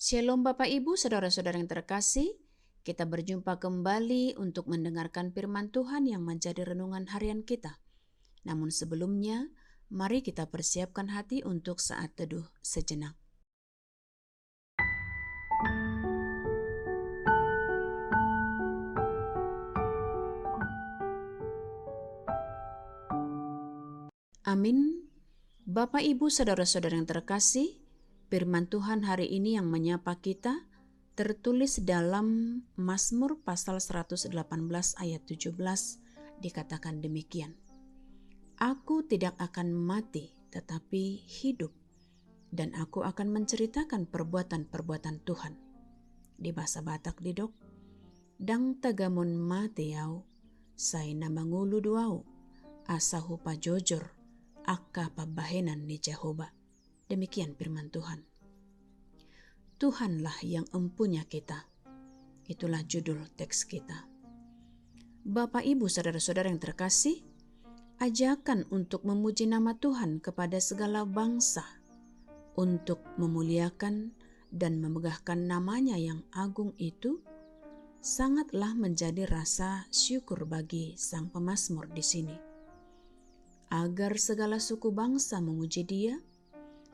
Shalom Bapak Ibu, saudara-saudara yang terkasih. Kita berjumpa kembali untuk mendengarkan firman Tuhan yang menjadi renungan harian kita. Namun sebelumnya, mari kita persiapkan hati untuk saat teduh sejenak. Amin. Bapak Ibu, saudara-saudara yang terkasih, firman Tuhan hari ini yang menyapa kita tertulis dalam Mazmur pasal 118 ayat 17, dikatakan demikian. Aku tidak akan mati tetapi hidup, dan aku akan menceritakan perbuatan-perbuatan Tuhan. Di bahasa Batak didok, dang tagamun mati yau, say na mangulu duau, asahu pajojor, akka pabahenan ni Jehovah. Demikian firman Tuhan. Tuhanlah yang empunya kita. Itulah judul teks kita. Bapak Ibu saudara-saudara yang terkasih, ajakan untuk memuji nama Tuhan kepada segala bangsa, untuk memuliakan dan memegahkan namanya yang agung itu, sangatlah menjadi rasa syukur bagi sang pemazmur di sini. Agar segala suku bangsa memuji Dia,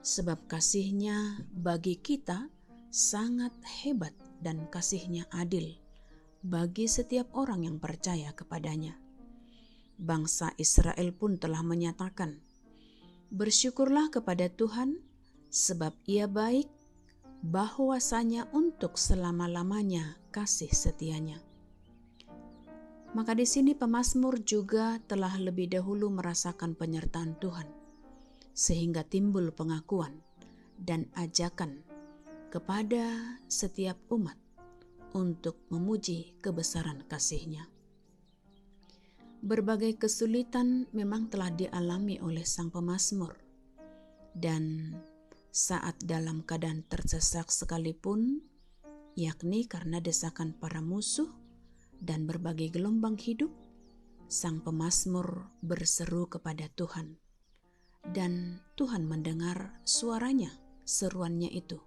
sebab kasih-Nya bagi kita sangat hebat dan kasih-Nya adil bagi setiap orang yang percaya kepadanya. Bangsa Israel pun telah menyatakan, bersyukurlah kepada Tuhan sebab Ia baik, bahwasanya untuk selama-lamanya kasih setianya. Maka di sini pemazmur juga telah lebih dahulu merasakan penyertaan Tuhan, sehingga timbul pengakuan dan ajakan kepada setiap umat untuk memuji kebesaran kasih-Nya. Berbagai kesulitan memang telah dialami oleh sang pemazmur, dan saat dalam keadaan tersesak sekalipun, yakni karena desakan para musuh dan berbagai gelombang hidup, sang pemazmur berseru kepada Tuhan. Dan Tuhan mendengar suaranya, seruannya itu,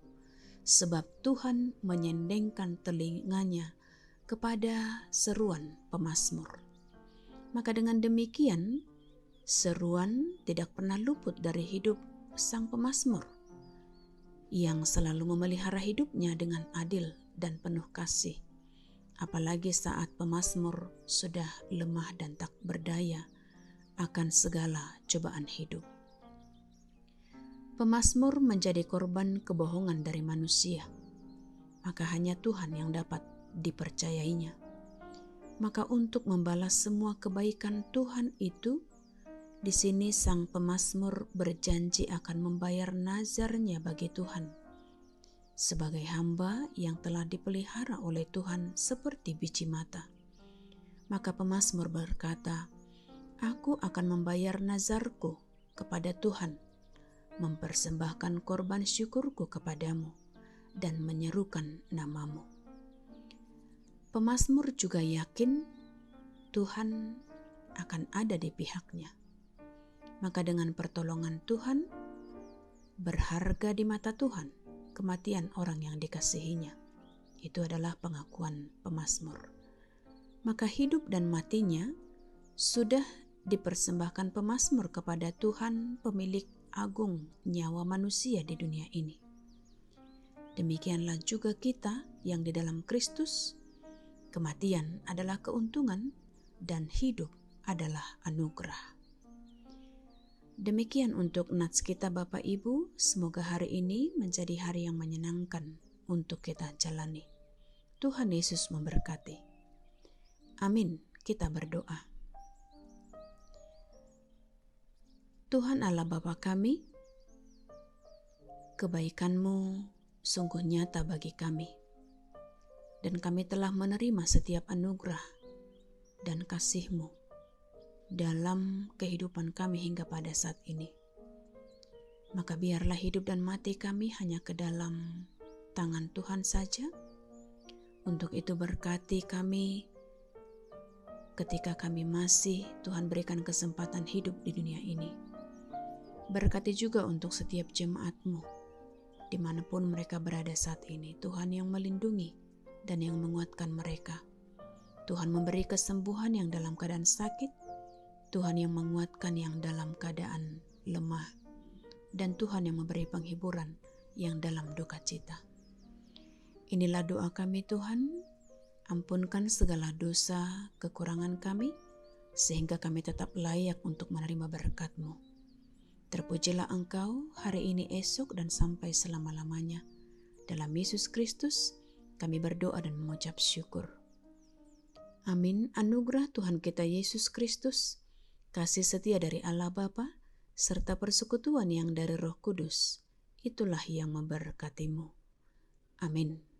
sebab Tuhan menyendengkan telinganya kepada seruan pemazmur. Maka dengan demikian, seruan tidak pernah luput dari hidup sang pemazmur, yang selalu memelihara hidupnya dengan adil dan penuh kasih. Apalagi saat pemazmur sudah lemah dan tak berdaya akan segala cobaan hidup. Pemazmur menjadi korban kebohongan dari manusia, maka hanya Tuhan yang dapat dipercayainya. Maka untuk membalas semua kebaikan Tuhan itu, di sini sang pemazmur berjanji akan membayar nazarnya bagi Tuhan sebagai hamba yang telah dipelihara oleh Tuhan seperti biji mata. Maka pemazmur berkata, aku akan membayar nazarku kepada Tuhan, mempersembahkan korban syukurku kepadamu, dan menyerukan namamu. Pemazmur juga yakin Tuhan akan ada di pihaknya. Maka dengan pertolongan Tuhan, berharga di mata Tuhan kematian orang yang dikasihinya. Itu adalah pengakuan pemazmur. Maka hidup dan matinya sudah dipersembahkan pemazmur kepada Tuhan, pemilik agung nyawa manusia di dunia ini. Demikianlah juga kita yang di dalam Kristus, kematian adalah keuntungan dan hidup adalah anugerah. Demikian untuk nats kita Bapak Ibu, semoga hari ini menjadi hari yang menyenangkan untuk kita jalani. Tuhan Yesus memberkati. Amin, kita berdoa. Tuhan Allah Bapa kami, kebaikan-Mu sungguh nyata bagi kami, dan kami telah menerima setiap anugerah dan kasih-Mu dalam kehidupan kami hingga pada saat ini. Maka biarlah hidup dan mati kami hanya ke dalam tangan Tuhan saja. Untuk itu berkati kami ketika kami masih Tuhan berikan kesempatan hidup di dunia ini. Berkati juga untuk setiap jemaat-Mu dimanapun mereka berada saat ini. Tuhan yang melindungi dan yang menguatkan mereka. Tuhan memberi kesembuhan yang dalam keadaan sakit, Tuhan yang menguatkan yang dalam keadaan lemah, dan Tuhan yang memberi penghiburan yang dalam duka cita. Inilah doa kami Tuhan, ampunkan segala dosa, kekurangan kami, sehingga kami tetap layak untuk menerima berkat-Mu. Terpujilah Engkau hari ini, esok, dan sampai selama-lamanya. Dalam Yesus Kristus, kami berdoa dan mengucap syukur. Amin. Anugerah Tuhan kita Yesus Kristus, kasih setia dari Allah Bapa, serta persekutuan yang dari Roh Kudus, itulah yang memberkatimu. Amin.